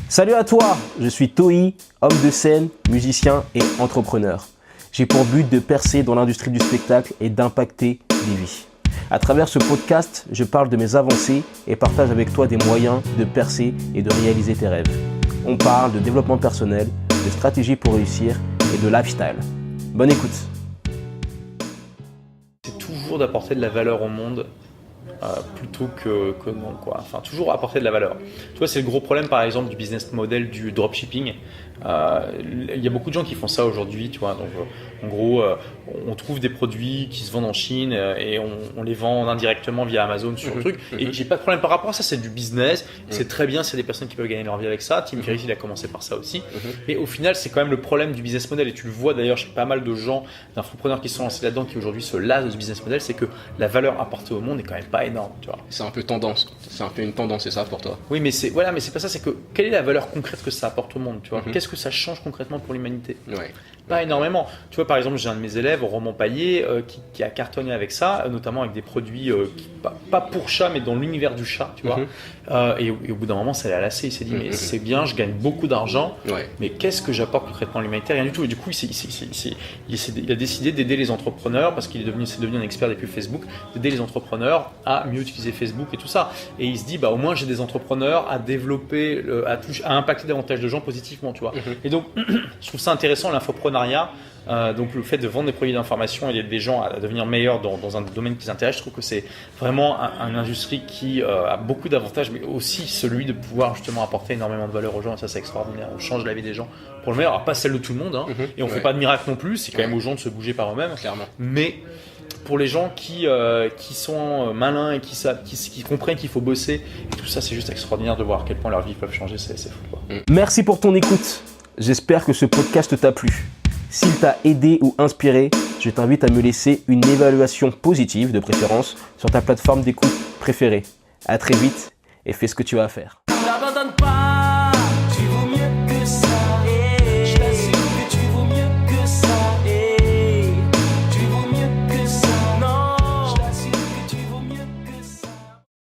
Salut à toi, je suis Toi, homme de scène, musicien et entrepreneur. J'ai pour but de percer dans l'industrie du spectacle et d'impacter des vies. À travers ce podcast, je parle de mes avancées et partage avec toi des moyens de percer et de réaliser tes rêves. On parle de développement personnel, de stratégie pour réussir et de lifestyle. Bonne écoute. C'est toujours d'apporter de la valeur au monde plutôt que non, quoi. Enfin, toujours apporter de la valeur. Tu vois, c'est le gros problème, par exemple, du business model du dropshipping. Il y a beaucoup de gens qui font ça aujourd'hui, tu vois. Donc, en gros, on trouve des produits qui se vendent en Chine et on les vend indirectement via Amazon sur le truc. Et j'ai pas de problème par rapport à ça, c'est du business. C'est très bien, c'est des personnes qui peuvent gagner leur vie avec ça. Tim Ferriss, il a commencé par ça aussi. Mais au final, c'est quand même le problème du business model. Et tu le vois d'ailleurs chez pas mal de gens, d'infopreneurs qui sont lancés là-dedans, qui aujourd'hui se lassent de ce business model, c'est que la valeur apportée au monde est quand même pas énorme, tu vois. C'est un peu tendance. C'est un peu une tendance, c'est ça pour toi? Oui, mais c'est pas ça. C'est que quelle est la valeur concrète que ça apporte au monde, tu vois? Qu'est-ce que ça change concrètement pour l'humanité? Ouais. Pas énormément. Tu vois, par exemple, j'ai un de mes élèves, Roman Paillet, qui a cartonné avec ça, notamment avec des produits pas pour chat, mais dans l'univers du chat, tu vois. Et au bout d'un moment, ça l'a lassé. Il s'est dit, mais c'est bien, je gagne beaucoup d'argent, mais qu'est-ce que j'apporte concrètement à l'humanité? Rien du tout. Et du coup, il a décidé d'aider les entrepreneurs, parce qu'il c'est devenu un expert des pubs Facebook, d'aider les entrepreneurs à mieux utiliser Facebook et tout ça. Et il se dit, au moins, j'ai des entrepreneurs à développer, à impacter davantage de gens positivement, tu vois. Et donc, je trouve ça intéressant, l'infoprenariat. Donc le fait de vendre des produits d'information et d'aider des gens à devenir meilleurs dans un domaine qui les intéresse, je trouve que c'est vraiment une industrie qui a beaucoup d'avantages, mais aussi celui de pouvoir justement apporter énormément de valeur aux gens. Et ça, c'est extraordinaire. On change la vie des gens pour le meilleur. Alors, pas celle de tout le monde, et on fait pas de miracle non plus. C'est quand même aux gens de se bouger par eux-mêmes. Clairement. Mais pour les gens qui sont malins et qui comprennent qu'il faut bosser, et tout ça, c'est juste extraordinaire de voir à quel point leur vie peut changer. C'est fou, quoi. Merci pour ton écoute. J'espère que ce podcast t'a plu. S'il t'a aidé ou inspiré, je t'invite à me laisser une évaluation positive de préférence sur ta plateforme d'écoute préférée. À très vite et fais ce que tu as à faire. N'abandonne pas.